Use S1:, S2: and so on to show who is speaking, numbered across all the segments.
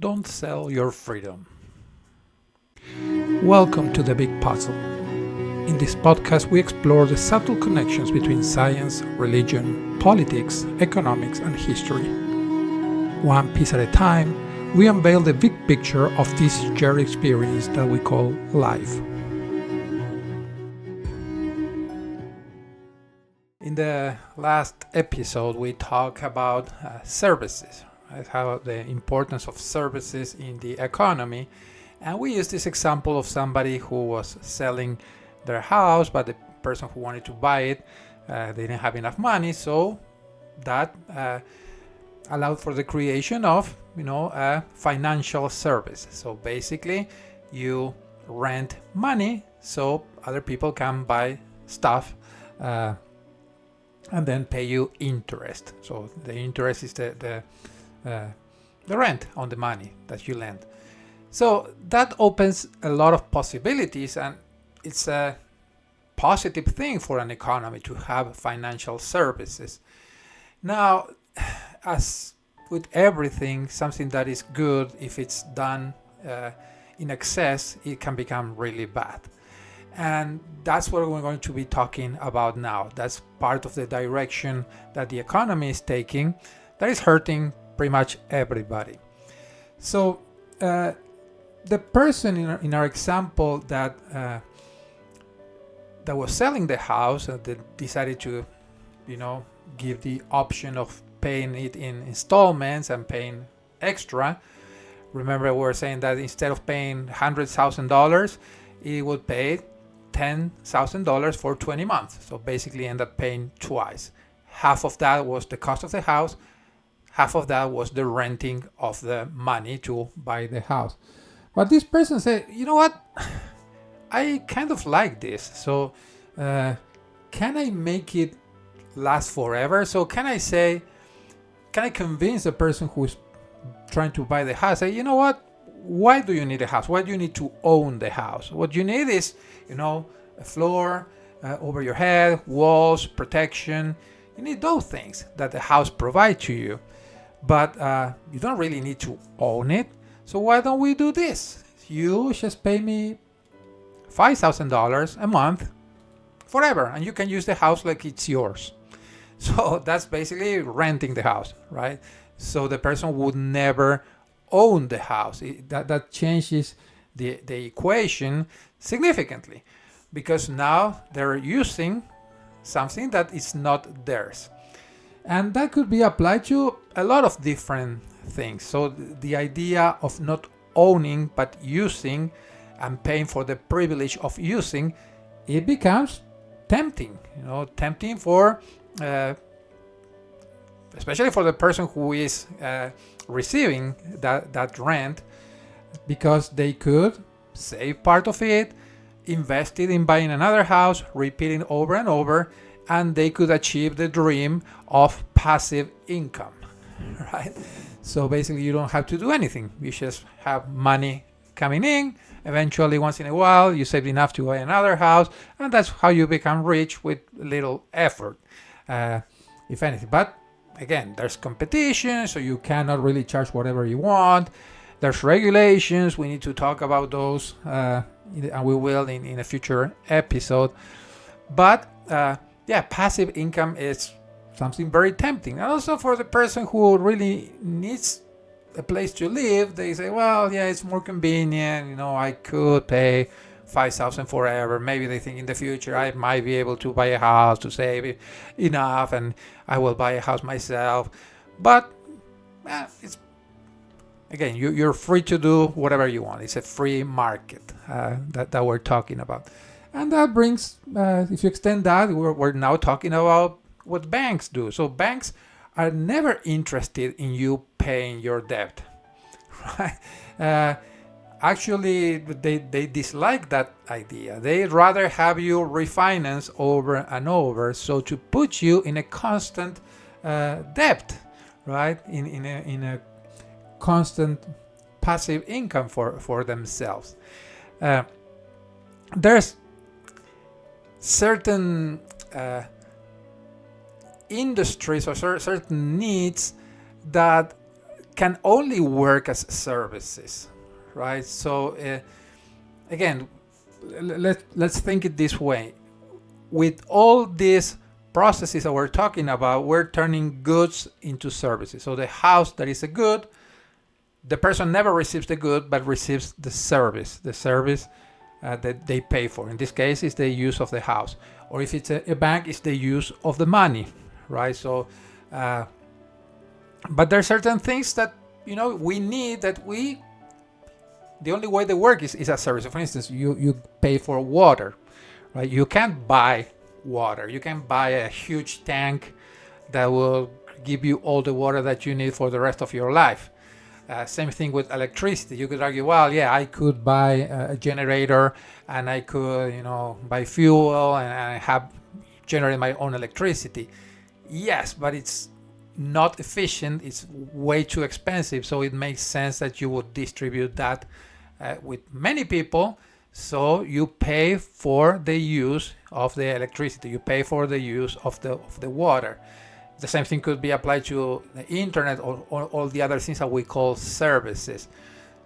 S1: Don't sell your freedom. Welcome to The Big Puzzle. In this podcast, we explore the subtle connections between science, religion, politics, economics, and history. One piece at a time, we unveil the big picture of this shared experience that we call life. In the last episode, we talked about services, right? How the importance of services in the economy. And we used this example of somebody who was selling their house, but the person who wanted to buy it, they didn't have enough money. So that allowed for the creation of, a financial service. So basically, you rent money so other people can buy stuff and then pay you interest. So the interest is the rent on the money that you lend. So that opens a lot of possibilities, and it's a positive thing for an economy to have financial services. Now, as with everything, something that is good, if it's done in excess, it can become really bad. And that's what we're going to be talking about now. That's part of the direction that the economy is taking that is hurting pretty much everybody. So the person in our example that was selling the house that decided to, give the option of paying it in installments and paying extra. Remember, we were saying that instead of paying $100,000, he would pay $10,000 for 20 months. So basically end up paying twice. Half of that was the cost of the house. Half of that was the renting of the money to buy the house. But this person said, you know what? I kind of like this. So can I make it last forever? So can I convince the person who's trying to buy the house, say, you know what? Why do you need a house? Why do you need to own the house? What you need is, a floor over your head, walls, protection. You need those things that the house provides to you. But you don't really need to own it. So why don't we do this? You just pay me $5,000 a month forever, and you can use the house like it's yours. So that's basically renting the house, right? So the person would never own the house. That changes the equation significantly, because now they're using something that is not theirs. And that could be applied to a lot of different things. So the idea of not owning but using and paying for the privilege of using, it becomes tempting. Tempting for especially for the person who is receiving that rent, because they could save part of it, invest it in buying another house, repeating over and over, and they could achieve the dream of passive income, right? So basically you don't have to do anything. You just have money coming in. Eventually, once in a while, you save enough to buy another house, and that's how you become rich with little effort, if anything. But again, there's competition, so you cannot really charge whatever you want. There's regulations. We need to talk about those, and we will in a future episode. But passive income is something very tempting. And also for the person who really needs a place to live, they say, well, yeah, it's more convenient. I could pay $5,000 forever. Maybe they think in the future I might be able to buy a house to save enough, and I will buy a house myself. But it's again, you're free to do whatever you want. It's a free market that we're talking about. And that brings, if you extend that, we're now talking about what banks do. So banks are never interested in you paying your debt, right? Actually, they dislike that idea. They'd rather have you refinance over and over, so to put you in a constant debt, right? In a constant passive income for themselves. There's certain industries or certain needs that can only work as services, right? So again, let's think it this way. With all these processes that we're talking about, we're turning goods into services. So the house that is a good, the person never receives the good, but receives the service that they pay for. In this case, is the use of the house. Or if it's a bank, it's the use of the money, right? So, but there are certain things that, we need the only way they work is a service. For instance, you pay for water, right? You can't buy water. You can buy a huge tank that will give you all the water that you need for the rest of your life. Same thing with electricity. You could argue, well, yeah, I could buy a generator and I could, buy fuel and I have generate my own electricity. Yes, but it's not efficient. It's way too expensive. So it makes sense that you would distribute that with many people. So you pay for the use of the electricity. You pay for the use of the water. The same thing could be applied to the internet or all the other things that we call services.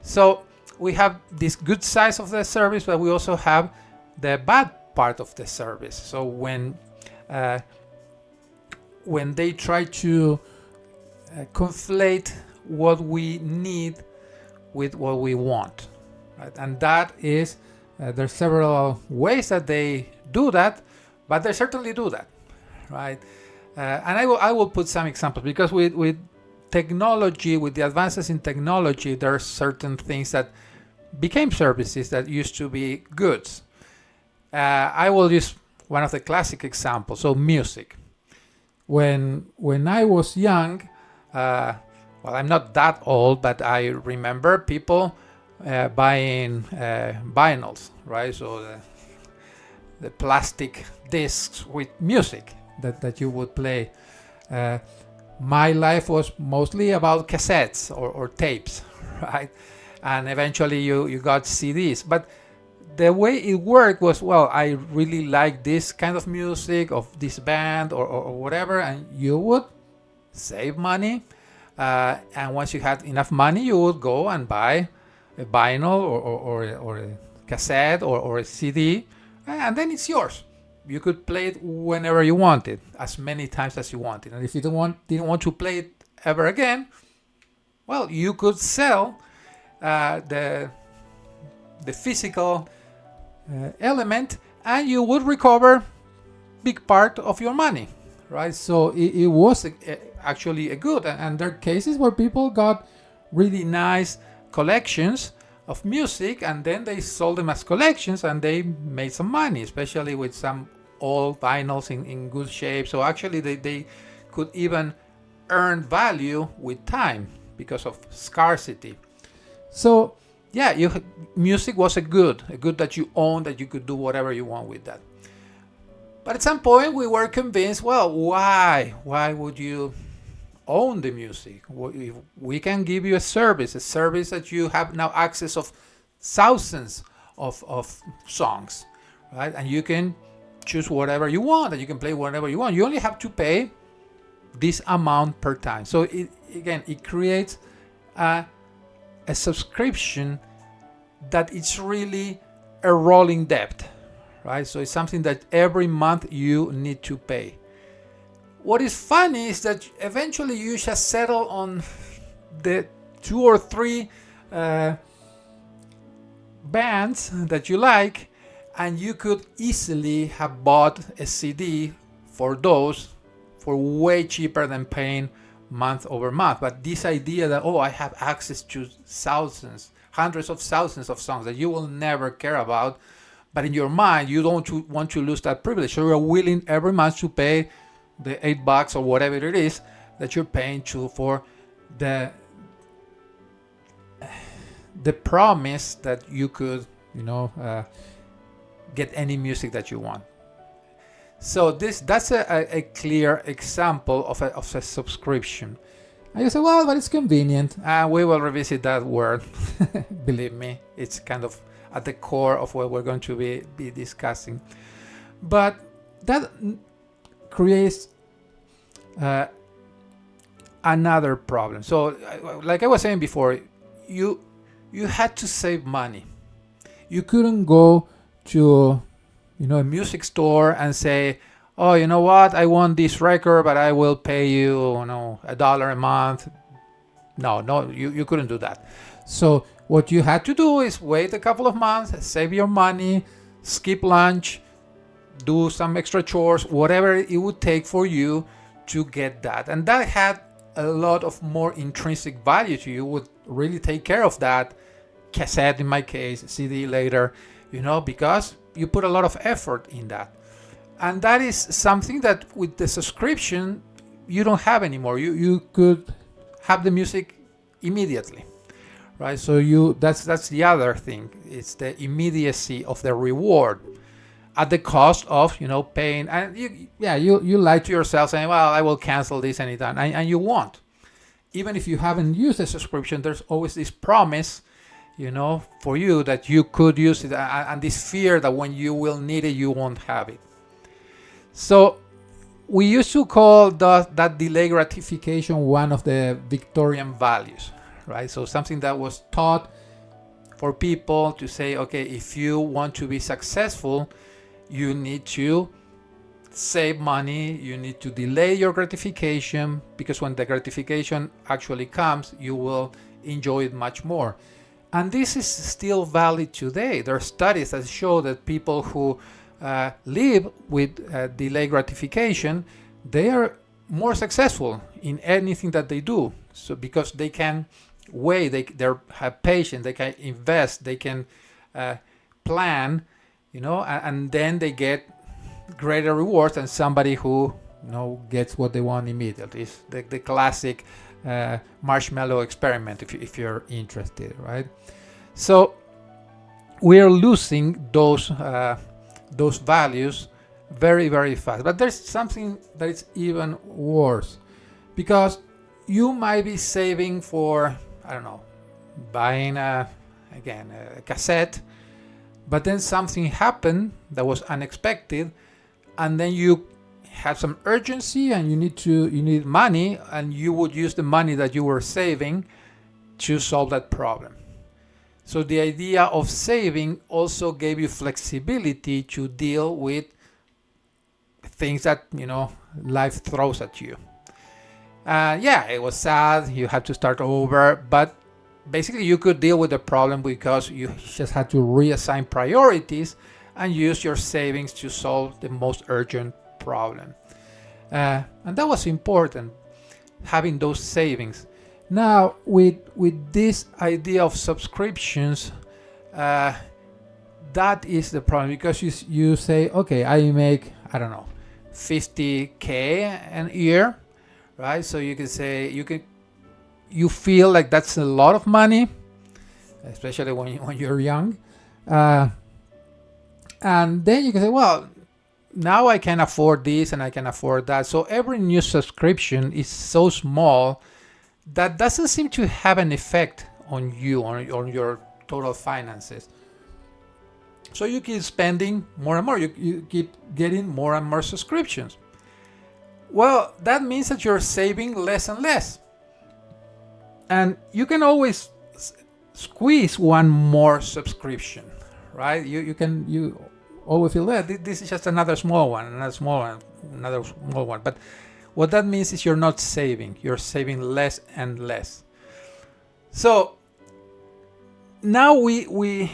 S1: So we have this good side of the service, but we also have the bad part of the service. So when they try to conflate what we need with what we want, right? And that is, there's several ways that they do that, but they certainly do that, right? And I will put some examples, because with technology, with the advances in technology, there are certain things that became services that used to be goods. I will use one of the classic examples. So music. When I was young, well, I'm not that old, but I remember people buying vinyls, right? So the plastic discs with music that you would play. My life was mostly about cassettes or tapes, right? And eventually you got CDs. But the way it worked was, well, I really like this kind of music of this band or whatever, and you would save money. And once you had enough money, you would go and buy a vinyl or a cassette or a CD, and then it's yours. You could play it whenever you wanted, as many times as you wanted. And if you didn't want to play it ever again, well, you could sell the physical element, and you would recover big part of your money, right? So it was actually a good. And there are cases where people got really nice collections of music, and then they sold them as collections, and they made some money, especially with some old vinyls in good shape. So actually they could even earn value with time because of scarcity. So yeah, music was a good that you own, that you could do whatever you want with that. But at some point we were convinced, well, why would you own the music? We can give you a service that you have now access of thousands of songs, right? And you can choose whatever you want, and you can play whatever you want. You only have to pay this amount per time. So it creates a subscription that it's really a rolling debt, right? So it's something that every month you need to pay. What is funny is that eventually you just settle on the 2 or 3 bands that you like, and you could easily have bought a CD for those for way cheaper than paying month over month. But this idea that, I have access to thousands, hundreds of thousands of songs that you will never care about, but in your mind you don't want to lose that privilege, so you're willing every month to pay the $8 or whatever it is that you're paying for the promise that you could get any music that you want. So that's a clear example of a subscription. And you say, well, but it's convenient. We will revisit that word. Believe me, it's kind of at the core of what we're going to be discussing. But that creates another problem. So, like I was saying before, you you had to save money. You couldn't go to a music store and say, oh, you know what, I want this record, but I will pay you, $1 a month. No, no, you couldn't do that. So what you had to do is wait a couple of months, save your money, skip lunch, do some extra chores, whatever it would take for you to get that. And that had a lot of more intrinsic value to you. You would really take care of that cassette, in my case, CD later, because you put a lot of effort in that. And that is something that with the subscription you don't have anymore. You could have the music immediately, right? So that's the other thing. It's the immediacy of the reward at the cost of paying. And you lie to yourself saying, well, I will cancel this anytime, and you won't. Even if you haven't used a subscription, there's always this promise for you that you could use it, and this fear that when you will need it, you won't have it. So we used to call that delay gratification one of the Victorian values, right? So something that was taught for people to say, okay, if you want to be successful, you need to save money, you need to delay your gratification, because when the gratification actually comes, you will enjoy it much more. And this is still valid today. There are studies that show that people who live with delay gratification, they are more successful in anything that they do. So because they can wait, they have patience, they can invest, they can plan, and then they get greater rewards than somebody who gets what they want immediately. It's the classic marshmallow experiment, if you're interested, right? So we're losing those values very, very fast. But there's something that is even worse, because you might be saving for, I don't know, buying a cassette, but then something happened that was unexpected, and then you have some urgency and you need money, and you would use the money that you were saving to solve that problem. So the idea of saving also gave you flexibility to deal with things that life throws at you. It was sad, you had to start over, but basically you could deal with the problem because you just had to reassign priorities and use your savings to solve the most urgent problem. And that was important, having those savings. Now, with this idea of subscriptions, that is the problem, because you say, okay, I make, I don't know, $50K a year, right? So you can say you feel like that's a lot of money, especially when you're young, and then you can say, well, now I can afford this and I can afford that. So every new subscription is so small that doesn't seem to have an effect on you, on your total finances. So you keep spending more and more, you keep getting more and more subscriptions. Well, that means that you're saving less and less. And you can always squeeze one more subscription, right? You always feel that this is just another small one, another small one. But what that means is you're not saving. You're saving less and less. So now we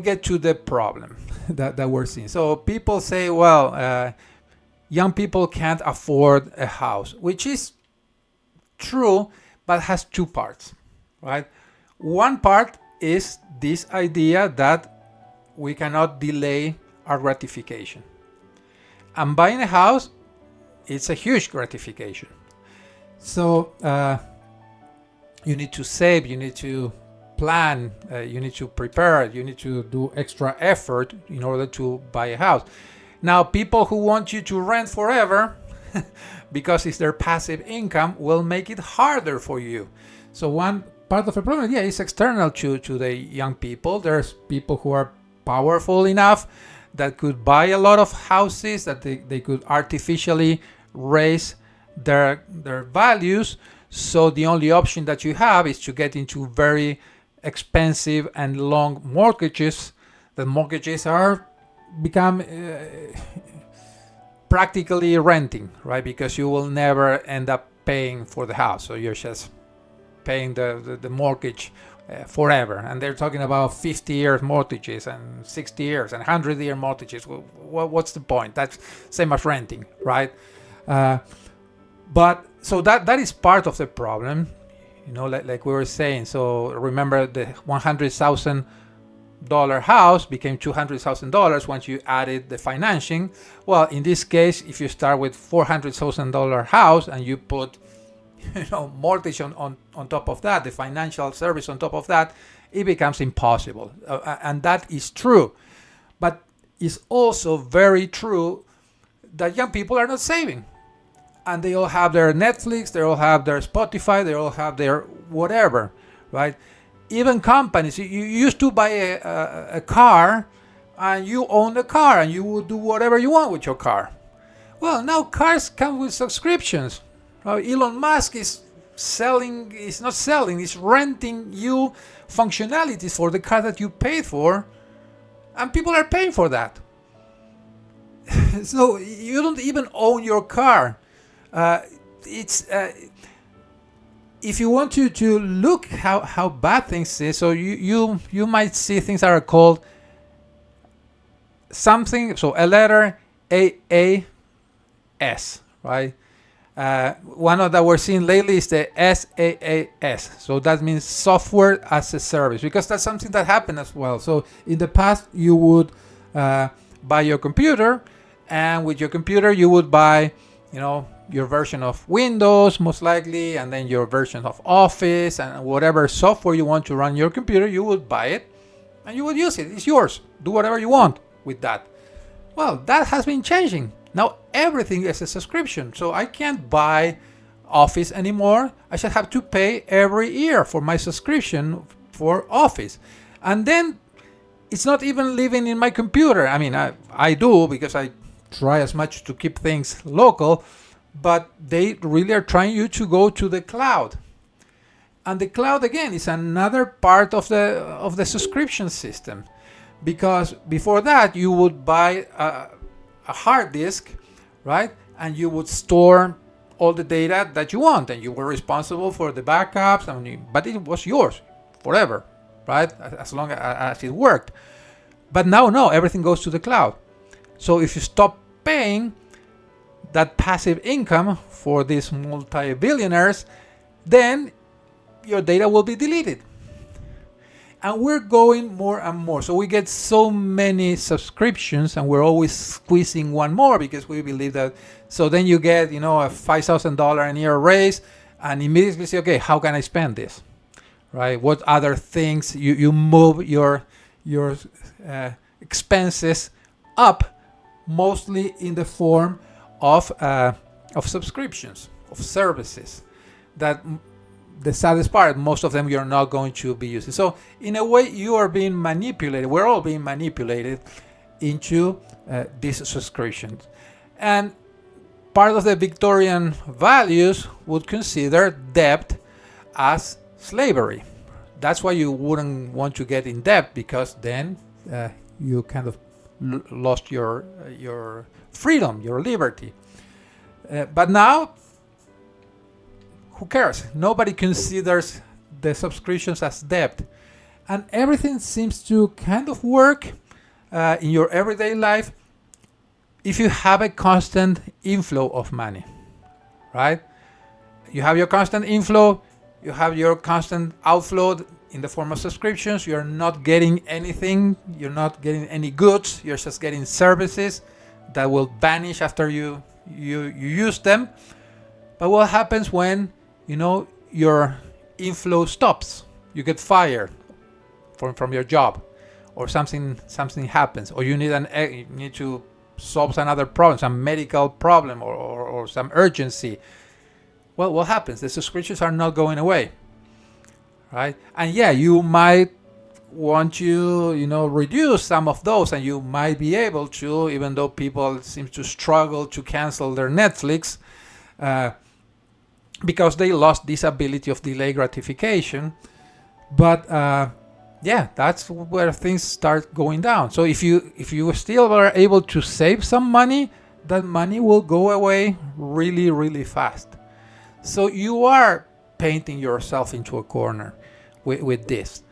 S1: get to the problem that we're seeing. So people say, well, young people can't afford a house, which is true, but has two parts, right? One part is this idea that we cannot delay our gratification. And buying a house, it's a huge gratification. So you need to save, you need to plan, you need to prepare, you need to do extra effort in order to buy a house. Now, people who want you to rent forever, because it's their passive income, will make it harder for you. So one part of the problem, is external to the young people. There's people who are powerful enough that could buy a lot of houses, that they could artificially raise their values. So the only option that you have is to get into very expensive and long mortgages. The mortgages are become practically renting, right? Because you will never end up paying for the house, so you're just paying the mortgage forever. And they're talking about 50-year mortgages and 60 years and 100-year mortgages. What's the point? That's same as renting, right? But so that is part of the problem, like we were saying. So remember, the $100,000 house became $200,000 once you added the financing. Well, in this case, if you start with $400,000 house and you put mortgage on top of that, the financial service on top of that, it becomes impossible. And that is true. But it's also very true that young people are not saving. And they all have their Netflix, they all have their Spotify, they all have their whatever, right? Even companies, you used to buy a car and you own the car and you would do whatever you want with your car. Well, now cars come with subscriptions. Elon Musk is not selling, he's renting you functionalities for the car that you paid for, and people are paying for that. So you don't even own your car. If you want to look how bad things is, so you might see things that are called something, so a letter AAS, right? One of that we're seeing lately is the SaaS. So that means software as a service, because that's something that happened as well. So in the past, you would buy your computer, and with your computer you would buy, your version of Windows most likely, and then your version of Office, and whatever software you want to run your computer, you would buy it and you would use it. It's yours. Do whatever you want with that. Well, that has been changing. Now everything is a subscription. So I can't buy Office anymore. I should have to pay every year for my subscription for Office. And then it's not even living in my computer. I mean, I do, because I try as much to keep things local, but they really are trying you to go to the cloud. And the cloud, again, is another part of the subscription system, because before that you would buy a hard disk, right? And you would store all the data that you want, and you were responsible for the backups, but it was yours forever, right? As long as it worked. But now, no, everything goes to the cloud. So if you stop paying that passive income for these multi-billionaires, then your data will be deleted. And we're going more and more. So we get so many subscriptions, and we're always squeezing one more, because we believe that. So then you get, a $5,000 a year raise, and immediately say, okay, how can I spend this? Right? What other things you move your expenses up, mostly in the form of subscriptions, of services, that the saddest part, most of them you're not going to be using. So in a way, you are being manipulated. We're all being manipulated into these subscriptions. And part of the Victorian values would consider debt as slavery. That's why you wouldn't want to get in debt, because then you kind of lost your freedom, your liberty. But now, who cares? Nobody considers the subscriptions as debt. And everything seems to kind of work in your everyday life if you have a constant inflow of money, right? You have your constant inflow, you have your constant outflow in the form of subscriptions. You're not getting anything, you're not getting any goods, you're just getting services that will vanish after you use them. But what happens when your inflow stops? You get fired from your job, or something happens, or you need to solve another problem, some medical problem, or some urgency. Well, what happens? The subscriptions are not going away, right? And yeah, you might want to reduce some of those, and you might be able to, even though people seem to struggle to cancel their Netflix. because they lost this ability of delay gratification. But yeah, that's where things start going down. So if you still are able to save some money, that money will go away really, really fast. So you are painting yourself into a corner with this.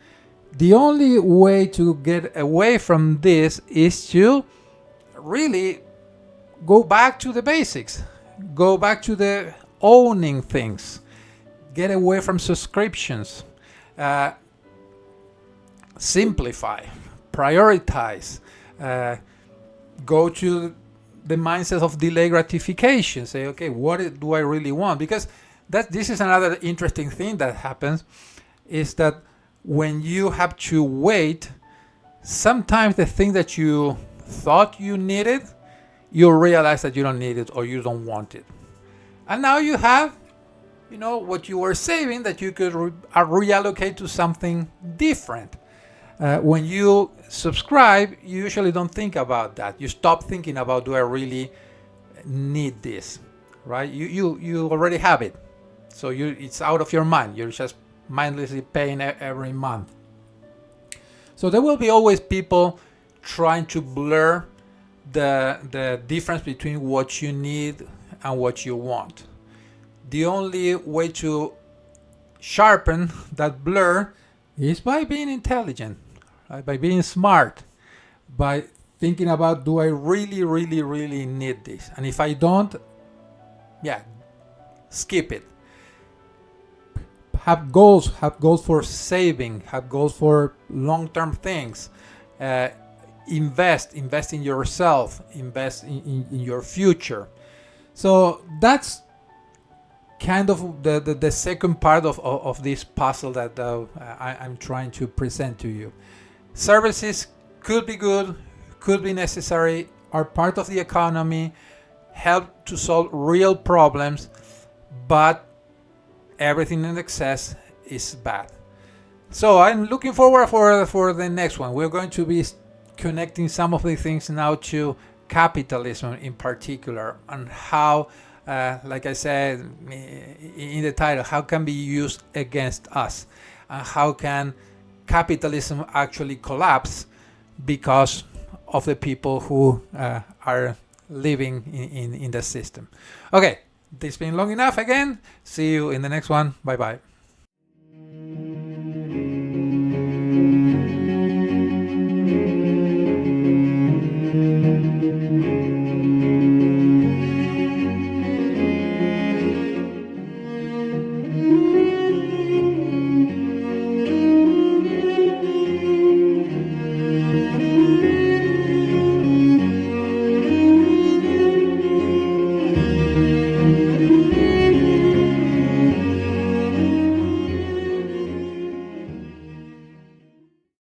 S1: The only way to get away from this is to really go back to the basics. Go back to the owning things. Get away from subscriptions. Simplify. Prioritize. Go to the mindset of delay gratification. Say, okay, what do I really want? Because this is another interesting thing that happens, is that when you have to wait, sometimes the thing that you thought you needed, you realize that you don't need it or you don't want it. And now you have, what you were saving that you could reallocate to something different. When you subscribe, you usually don't think about that. You stop thinking about, do I really need this, right? You already have it. So it's out of your mind. You're just mindlessly paying every month. So there will be always people trying to blur the difference between what you need and what you want. The only way to sharpen that blur is by being intelligent, right? By being smart, by thinking about, do I really, really, really need this? And if I don't, skip it. Have goals for saving, have goals for long-term things. Invest in yourself, invest in your future. So that's kind of the second part of this puzzle that I'm trying to present to you. Services could be good, could be necessary, are part of the economy, help to solve real problems, but everything in excess is bad. So I'm looking forward for the next one. We're going to be connecting some of the things now to capitalism in particular, and how, like I said in the title, how can be used against us, and how can capitalism actually collapse because of the people who are living in the system. Okay, this has been long enough again. See you in the next one. Bye bye.